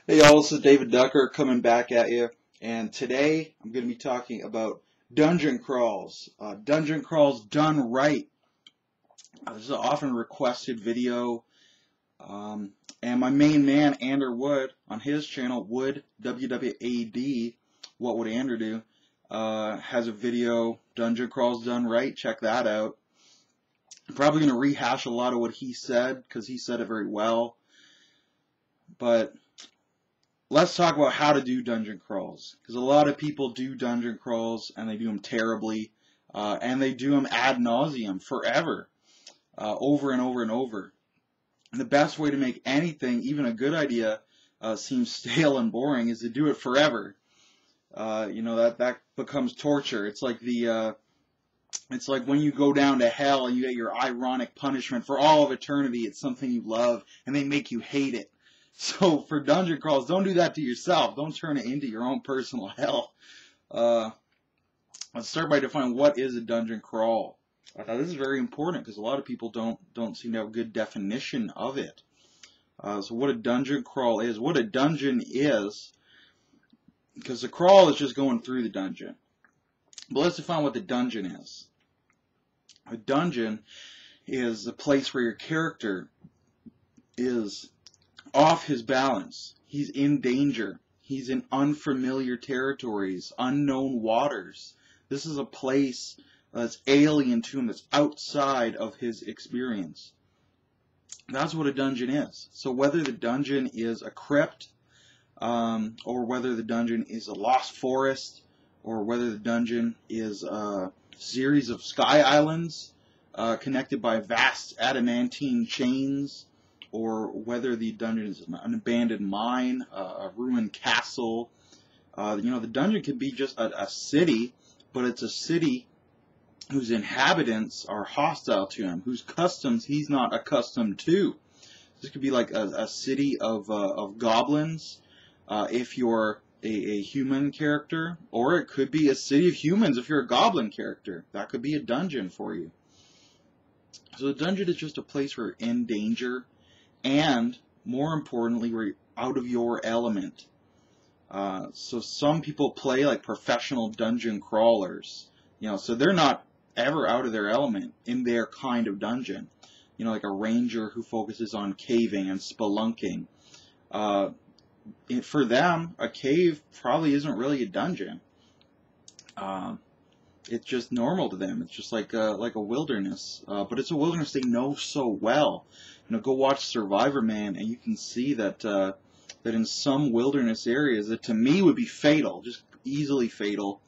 Hey y'all, this is David Ducker coming back at you, and today I'm going to be talking about dungeon crawls. Dungeon crawls done right. This is an often requested video, and my main man, Ander Wood, on his channel, Wood, WWAD, What Would Ander Do, has a video, Dungeon Crawls Done Right. Check that out. I'm probably going to rehash a lot of what he said, because he said it very well, but let's talk about how to do dungeon crawls, because a lot of people do dungeon crawls and they do them terribly, and they do them ad nauseum, forever, over and over and over. And the best way to make anything, even a good idea, seem stale and boring is to do it forever. That becomes torture. It's like it's like when you go down to hell and you get your ironic punishment for all of eternity. It's something you love, and they make you hate it. So for dungeon crawls, don't do that to yourself. Don't turn it into your own personal hell. Let's start by defining what is a dungeon crawl. This is very important because a lot of people don't seem to have a good definition of it. So what a dungeon crawl is, what a dungeon is, because the crawl is just going through the dungeon. But let's define what the dungeon is. A dungeon is a place where your character is off his balance. He's in danger. He's in unfamiliar territories, unknown waters. This is a place that's alien to him, that's outside of his experience. That's what a dungeon is. So whether the dungeon is a crypt, or whether the dungeon is a lost forest, or whether the dungeon is a series of sky islands connected by vast adamantine chains, or whether the dungeon is an abandoned mine, a ruined castle. The dungeon could be just a city, but it's a city whose inhabitants are hostile to him, whose customs he's not accustomed to. This could be like a city of goblins, if you're a human character, or it could be a city of humans if you're a goblin character. That could be a dungeon for you. So the dungeon is just a place where you're in danger, and more importantly, we're out of your element. So some people play like professional dungeon crawlers, so they're not ever out of their element in their kind of dungeon. Like a ranger who focuses on caving and spelunking. For them, a cave probably isn't really a dungeon. It's just normal to them. It's just like a wilderness, but it's a wilderness they know so well. Go watch Survivor Man, and you can see that that in some wilderness areas that to me would be fatal, just easily fatal.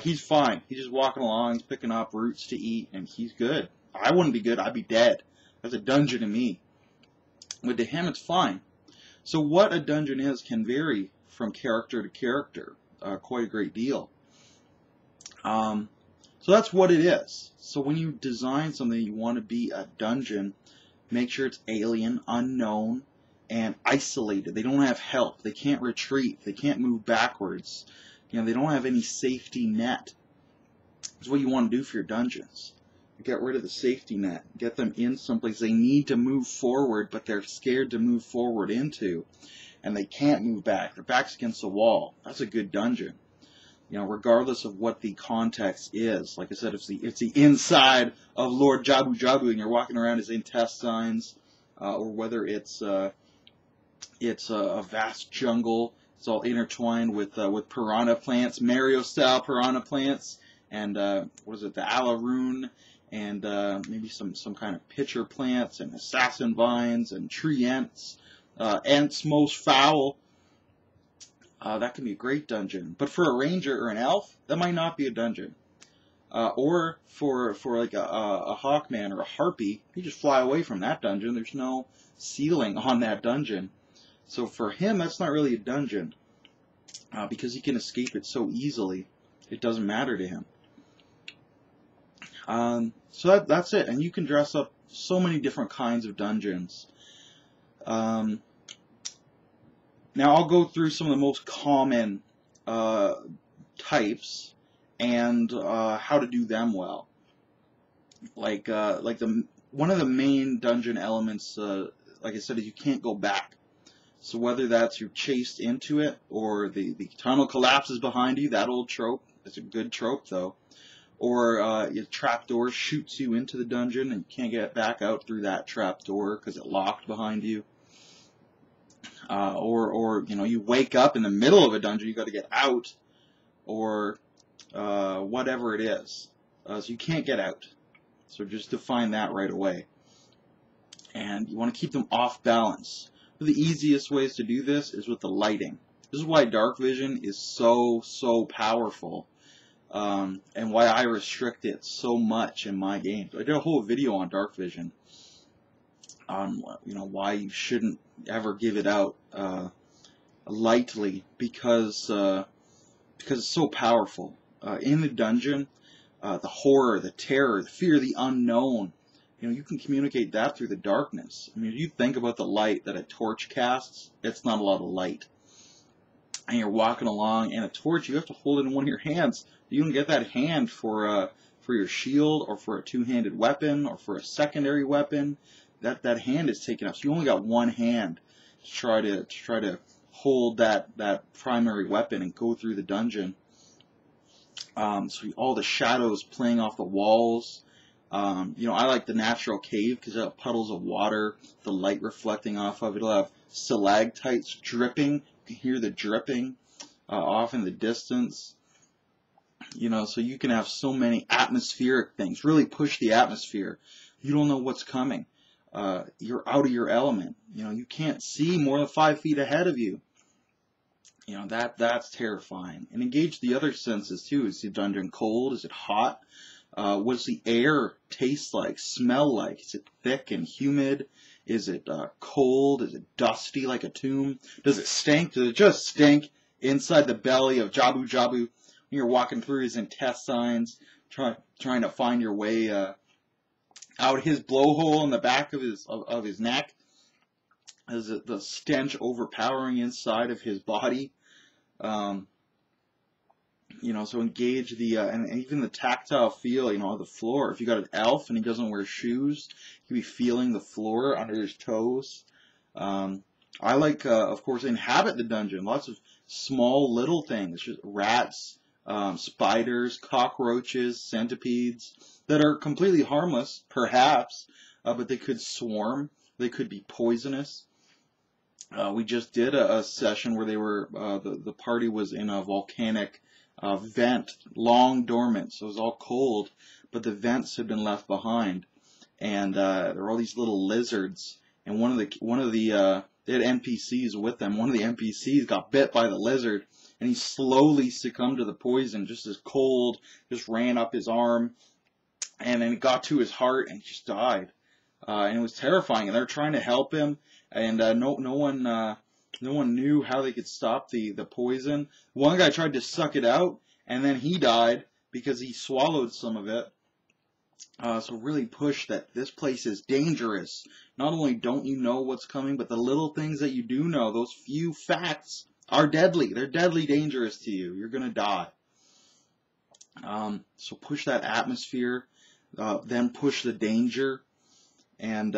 He's fine. He's just walking along, he's picking up roots to eat, and he's good. I wouldn't be good. I'd be dead. That's a dungeon to me. But to him, it's fine. So what a dungeon is can vary from character to character, quite a great deal. So that's what it is. So when you design something you want to be a dungeon, make sure it's alien, unknown, and isolated. They don't have help. They can't retreat. They can't move backwards. They don't have any safety net. That's what you want to do for your dungeons. Get rid of the safety net. Get them in someplace they need to move forward, but they're scared to move forward into. And they can't move back. Their back's against the wall. That's a good dungeon. Regardless of what the context is. Like I said, if it's the inside of Lord Jabu Jabu and you're walking around his intestines, or whether it's a vast jungle, it's all intertwined with piranha plants, Mario-style piranha plants, and the Alaroon, and maybe some kind of pitcher plants, and assassin vines, and tree ants, ants most foul. That can be a great dungeon. But for a ranger or an elf, that might not be a dungeon. Or for like a hawkman or a harpy, you just fly away from that dungeon. There's no ceiling on that dungeon. So for him, that's not really a dungeon. Because he can escape it so easily, it doesn't matter to him. So that's it. And you can dress up so many different kinds of dungeons. Now I'll go through some of the most common types and how to do them well. Like one of the main dungeon elements, like I said, is you can't go back. So whether that's you're chased into it or the tunnel collapses behind you, that old trope, it's a good trope though, or your trapdoor shoots you into the dungeon and you can't get back out through that trapdoor because it locked behind you, or you know, you wake up in the middle of a dungeon, you got to get out, or whatever it is, so you can't get out. So just define that right away, and you want to keep them off balance. The easiest ways to do this is with the lighting. This is why dark vision is so powerful. And why I restrict it so much in my games. I did a whole video on dark vision, on why you shouldn't ever give it out lightly, because it's so powerful. In the dungeon, the horror, the terror, the fear, the unknown, you can communicate that through the darkness. I mean, if you think about the light that a torch casts, it's not a lot of light. And you're walking along, and a torch, you have to hold it in one of your hands. You can get that hand for your shield, or for a two-handed weapon, or for a secondary weapon. That hand is taken up, so you only got one hand to try to hold that primary weapon and go through the dungeon. So all the shadows playing off the walls. I like the natural cave because it'll have puddles of water, the light reflecting off of it. It'll have stalactites dripping. You can hear the dripping off in the distance. So you can have so many atmospheric things. Really push the atmosphere. You don't know what's coming. You're out of your element. You can't see more than 5 feet ahead of you. That's terrifying. And engage the other senses too. Is the dungeon cold? Is it hot? What's the air taste like, smell like? Is it thick and humid? Is it cold? Is it dusty like a tomb? Does it stink? Does it just stink inside the belly of Jabu Jabu? You're walking through his intestines, trying to find your way out his blowhole in the back of his neck. Is it the stench overpowering inside of his body? So engage the and even the tactile feel, of the floor. If you got an elf and he doesn't wear shoes, you be feeling the floor under his toes. I like, of course, inhabit the dungeon. Lots of small little things, just rats, spiders, cockroaches, centipedes that are completely harmless, perhaps, but they could swarm. They could be poisonous. We just did a session where they were the party was in a volcanic vent, long dormant, so it was all cold, but the vents had been left behind, and there were all these little lizards, and one of the they had NPCs with them. One of the NPCs got bit by the lizard, and he slowly succumbed to the poison, just as cold, just ran up his arm, and then it got to his heart, and he just died. And it was terrifying, and they were trying to help him, and no one knew how they could stop the poison. One guy tried to suck it out, and then he died because he swallowed some of it. So really push that this place is dangerous. Not only don't you know what's coming, but the little things that you do know, those few facts, are deadly. They're deadly dangerous to you. You're going to die. So push that atmosphere, then push the danger, and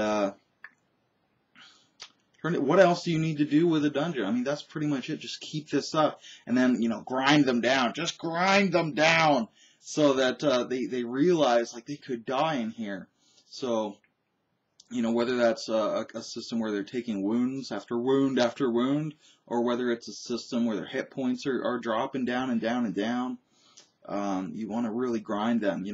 what else do you need to do with a dungeon? I mean, that's pretty much it. Just keep this up, and then, grind them down. Just grind them down so that they realize, like, they could die in here. So, whether that's a system where they're taking wounds after wound after wound, or whether it's a system where their hit points are dropping down and down and down, you want to really grind them.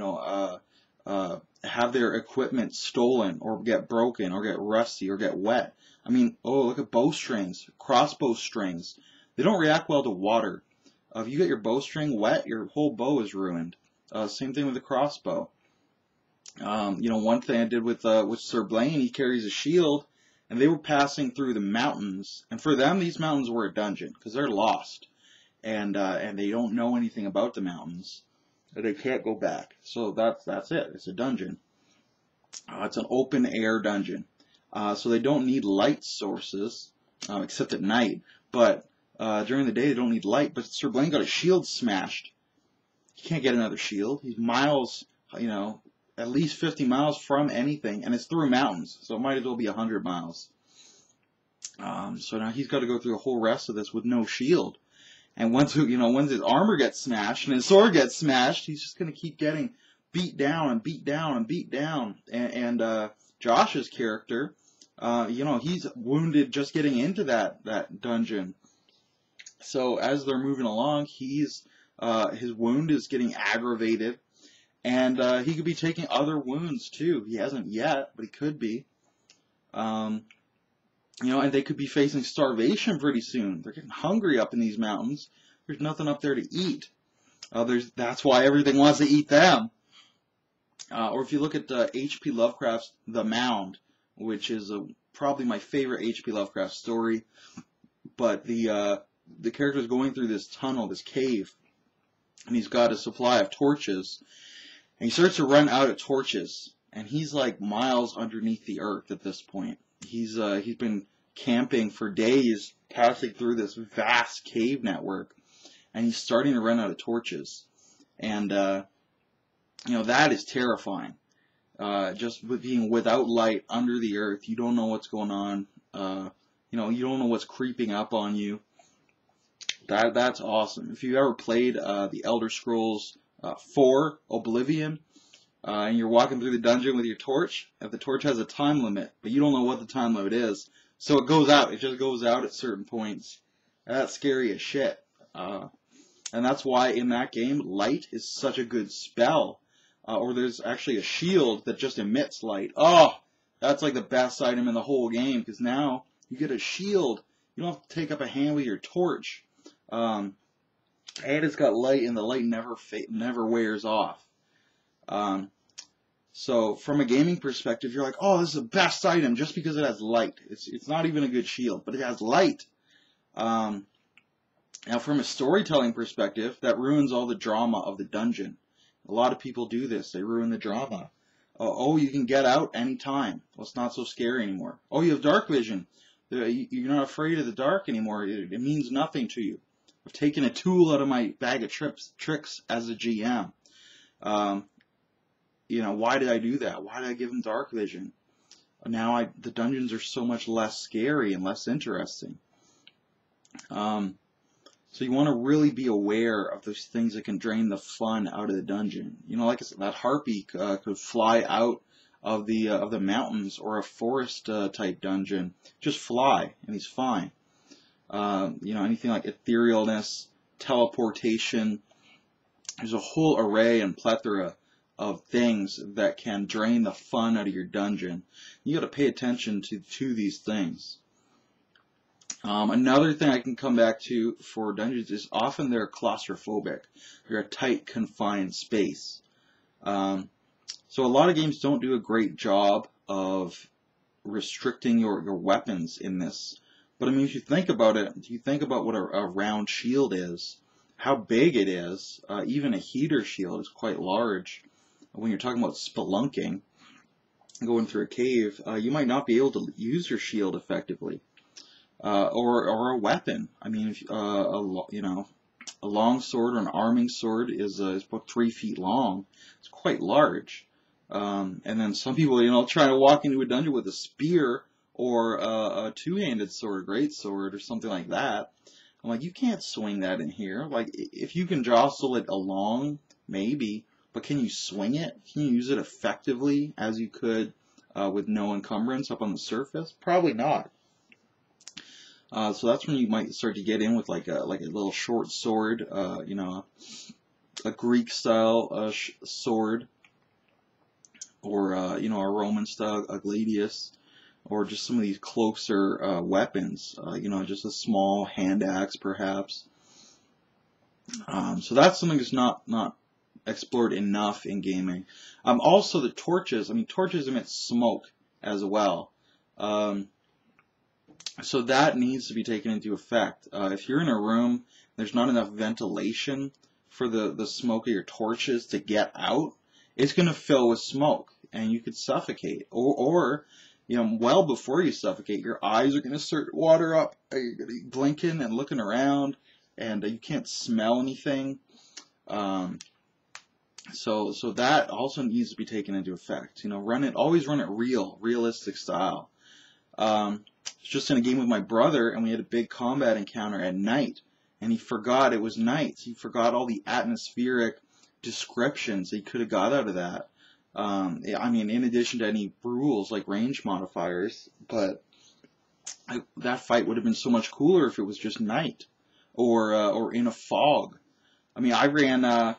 Have their equipment stolen, or get broken, or get rusty, or get wet. I mean, look at bowstrings, crossbow strings. They don't react well to water. If you get your bowstring wet, your whole bow is ruined. Same thing with the crossbow. One thing I did with Sir Blaine, he carries a shield, and they were passing through the mountains, and for them, these mountains were a dungeon because they're lost, and they don't know anything about the mountains. They can't go back. So that's it. It's a dungeon. It's an open air dungeon. So they don't need light sources, except at night. But during the day they don't need light. But Sir Blaine got his shield smashed. He can't get another shield. He's miles, at least 50 miles from anything, and it's through mountains. So it might as well be 100 miles. So now he's got to go through the whole rest of this with no shield. And once his armor gets smashed and his sword gets smashed, he's just going to keep getting beat down and beat down and beat down. And Josh's character, he's wounded just getting into that dungeon. So as they're moving along, his wound is getting aggravated, and he could be taking other wounds too. He hasn't yet, but he could be. And they could be facing starvation pretty soon. They're getting hungry up in these mountains. There's nothing up there to eat. That's why everything wants to eat them. Or if you look at H.P. Lovecraft's The Mound, which is probably my favorite H.P. Lovecraft story, but the character's going through this tunnel, this cave, and he's got a supply of torches, and he starts to run out of torches, and he's like miles underneath the earth at this point. He's been camping for days, passing through this vast cave network, and he's starting to run out of torches. And that is terrifying. Just with being without light under the earth, you don't know what's going on. You don't know what's creeping up on you. That's awesome. If you've ever played the Elder Scrolls 4 Oblivion, and you're walking through the dungeon with your torch, if the torch has a time limit, but you don't know what the time limit is, so it goes out. It just goes out at certain points. That's scary as shit. And that's why in that game, light is such a good spell. Or there's actually a shield that just emits light. Oh, that's like the best item in the whole game, because now you get a shield. You don't have to take up a hand with your torch. And it's got light, and the light never wears off. So from a gaming perspective, you're like, oh, this is the best item just because it has light. It's not even a good shield, but it has light. Now from a storytelling perspective, that ruins all the drama of the dungeon. A lot of people do this. They ruin the drama. Oh, you can get out anytime. Well, it's not so scary anymore. Oh, you have dark vision. You're not afraid of the dark anymore. It means nothing to you. I've taken a tool out of my bag of tricks as a GM. Why did I do that? Why did I give him dark vision? Now the dungeons are so much less scary and less interesting. So you want to really be aware of those things that can drain the fun out of the dungeon. Like I said, that harpy could fly out of the mountains, or a forest type dungeon. Just fly, and he's fine. Anything like etherealness, teleportation. There's a whole array and plethora of things that can drain the fun out of your dungeon. You got to pay attention to these things. Another thing I can come back to for dungeons is often they're claustrophobic. They're a tight, confined space. So a lot of games don't do a great job of restricting your weapons in this. But I mean, if you think about it, if you think about what a round shield is, how big it is, even a heater shield is quite large. When you're talking about spelunking, going through a cave, you might not be able to use your shield effectively. Or a weapon. I mean, if, a long sword or an arming sword is about 3 feet long. It's quite large. And then some people, try to walk into a dungeon with a spear or a two-handed sword, a great sword, or something like that. I'm like, you can't swing that in here. Like, if you can jostle it along, maybe, but can you swing it? Can you use it effectively as you could with no encumbrance up on the surface? Probably not. So that's when you might start to get in with like a little short sword, a Greek style sword, or a Roman style a gladius, or just some of these closer weapons, just a small hand axe perhaps. So that's something that's not explored enough in gaming. Also the torches. I mean, torches emit smoke as well. So that needs to be taken into effect. If you're in a room, there's not enough ventilation for the smoke of your torches to get out, it's going to fill with smoke, and you could suffocate. Or well before you suffocate, your eyes are going to start to water up. You're going to be blinking and looking around, and you can't smell anything. So that also needs to be taken into effect. Always run it realistic style. was just in a game with my brother, and we had a big combat encounter at night, and he forgot it was night. He forgot all the atmospheric descriptions he could have got out of that. I mean, in addition to any rules like range modifiers, but that fight would have been so much cooler if it was just night, or in a fog. I mean, I ran a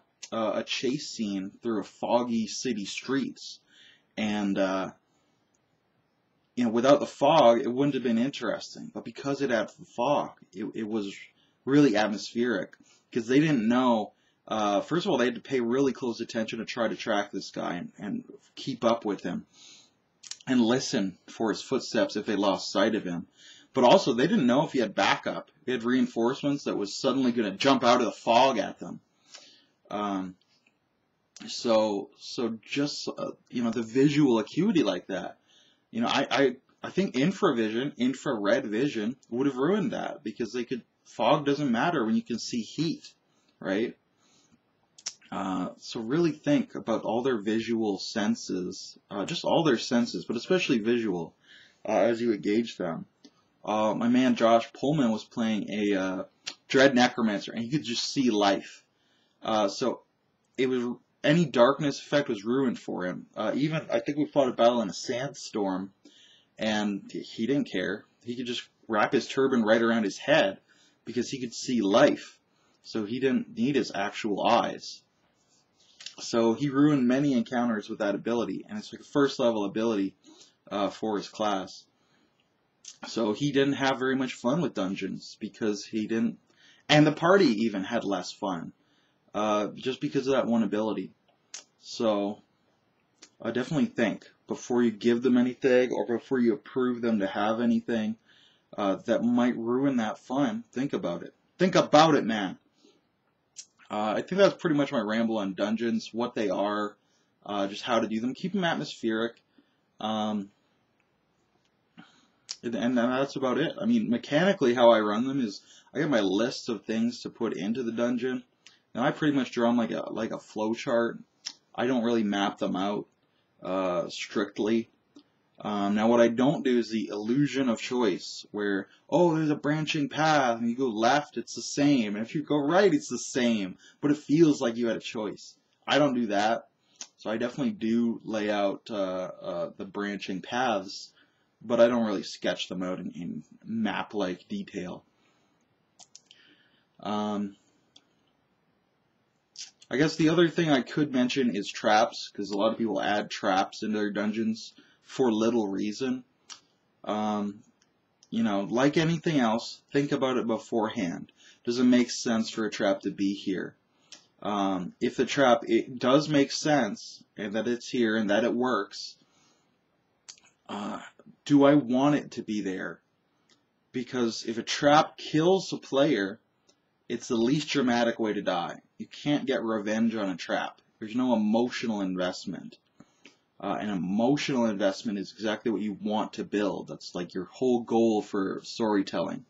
chase scene through a foggy city streets, and without the fog, it wouldn't have been interesting. But because it had the fog, it was really atmospheric. Because they didn't know. First of all, they had to pay really close attention to try to track this guy and keep up with him, and listen for his footsteps if they lost sight of him. But also, they didn't know if he had backup. He had reinforcements that was suddenly going to jump out of the fog at them. So just the visual acuity like that. I think infrared vision would have ruined that, because fog doesn't matter when you can see heat, right? So really think about all their visual senses, just all their senses, but especially visual, as you engage them. My man Josh Pullman was playing a Dread Necromancer, and he could just see life. So any darkness effect was ruined for him. Even, I think we fought a battle in a sandstorm, and he didn't care. He could just wrap his turban right around his head, because he could see life. So he didn't need his actual eyes. So he ruined many encounters with that ability, and it's like a first level ability for his class. So he didn't have very much fun with dungeons, because he didn't, and the party even had less fun, just because of that one ability. So definitely think before you give them anything, or before you approve them to have anything that might ruin that fun. Think about it. Think about it, man. I think that's pretty much my ramble on dungeons, what they are, just how to do them. Keep them atmospheric, and that's about it. I mean, mechanically, how I run them is I get my list of things to put into the dungeon, and I pretty much draw them like a flow chart. I don't really map them out strictly. Now, what I don't do is the illusion of choice, where, oh, there's a branching path, and you go left, it's the same, and if you go right, it's the same, but it feels like you had a choice. I don't do that, so I definitely do lay out the branching paths, but I don't really sketch them out in map-like detail. I guess the other thing I could mention is traps, because a lot of people add traps into their dungeons for little reason. Like anything else, think about it beforehand. Does it make sense for a trap to be here? If the trap, it does make sense, and that it's here, and that it works, do I want it to be there? Because if a trap kills a player, it's the least dramatic way to die. You can't get revenge on a trap. There's no emotional investment. An emotional investment is exactly what you want to build. That's like your whole goal for storytelling.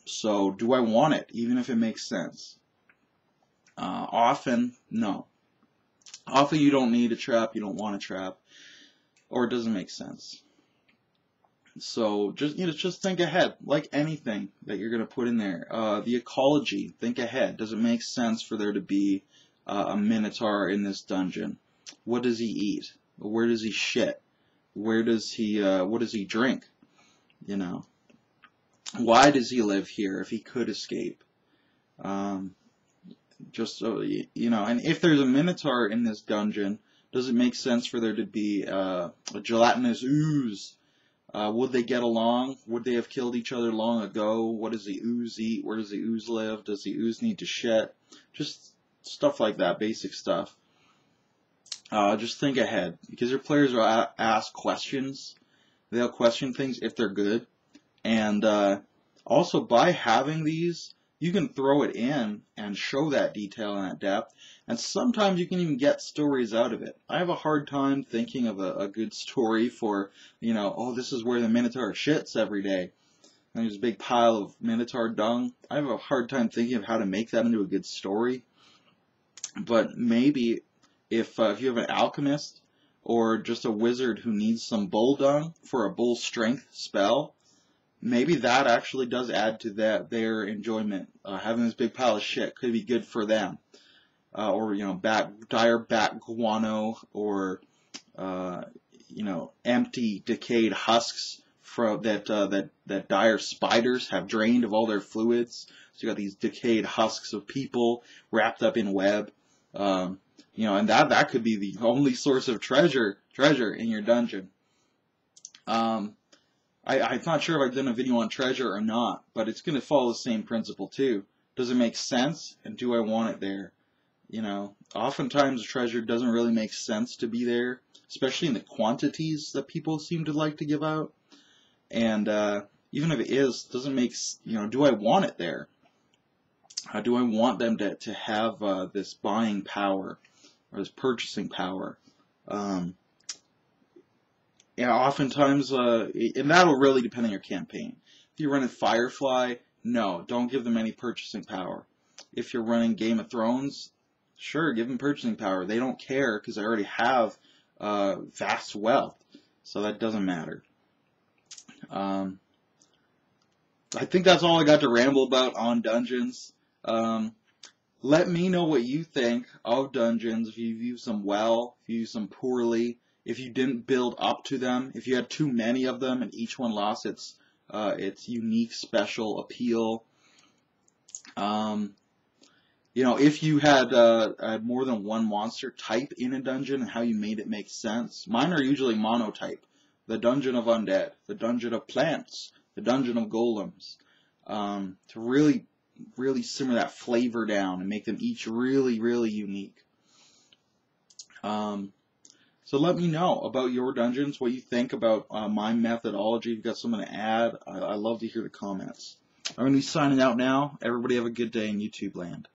So, do I want it, even if it makes sense? Often, no. Often you don't need a trap, you don't want a trap, or it doesn't make sense. So, just think ahead, like anything that you're going to put in there. The ecology, think ahead. Does it make sense for there to be a minotaur in this dungeon? What does he eat? Where does he shit? What does he drink? Why does he live here if he could escape? Just so, and if there's a minotaur in this dungeon, does it make sense for there to be a gelatinous ooze? Would they get along? Would they have killed each other long ago? What does the ooze eat? Where does the ooze live? Does the ooze need to shit? Just stuff like that, basic stuff. Just think ahead, because your players will ask questions. They'll question things if they're good. And also, by having these, you can throw it in and show that detail and that depth. And sometimes you can even get stories out of it. I have a hard time thinking of a good story for, oh, this is where the Minotaur shits every day. And there's a big pile of Minotaur dung. I have a hard time thinking of how to make that into a good story. But maybe if you have an alchemist or just a wizard who needs some bull dung for a bull strength spell, maybe that actually does add to their enjoyment. Having this big pile of shit could be good for them. Or, you know, dire bat guano, or, you know, empty, decayed husks from that dire spiders have drained of all their fluids. So you got these decayed husks of people wrapped up in web. You know, and that could be the only source of treasure in your dungeon. I'm not sure if I've done a video on treasure or not, but it's going to follow the same principle too. Does it make sense, and do I want it there? You know, oftentimes treasure doesn't really make sense to be there, especially in the quantities that people seem to like to give out. And even if it is, doesn't make, you know, do I want it there? Do I want them to have this buying power or this purchasing power? Yeah, oftentimes, and that'll really depend on your campaign. If you're running Firefly, no, don't give them any purchasing power. If you're running Game of Thrones, sure, give them purchasing power. They don't care because they already have vast wealth, so that doesn't matter. I think that's all I got to ramble about on dungeons. Let me know what you think of dungeons, if you've used them well, if you used them poorly, if you didn't build up to them, if you had too many of them and each one lost its unique special appeal. You know, if you had more than one monster type in a dungeon and how you made it make sense. Mine are usually monotype. The Dungeon of Undead, the Dungeon of Plants, the Dungeon of Golems. To really simmer that flavor down and make them each really, really unique. So let me know about your dungeons, what you think about my methodology. If you've got something to add, I love to hear the comments. I'm going to be signing out now. Everybody have a good day in YouTube land.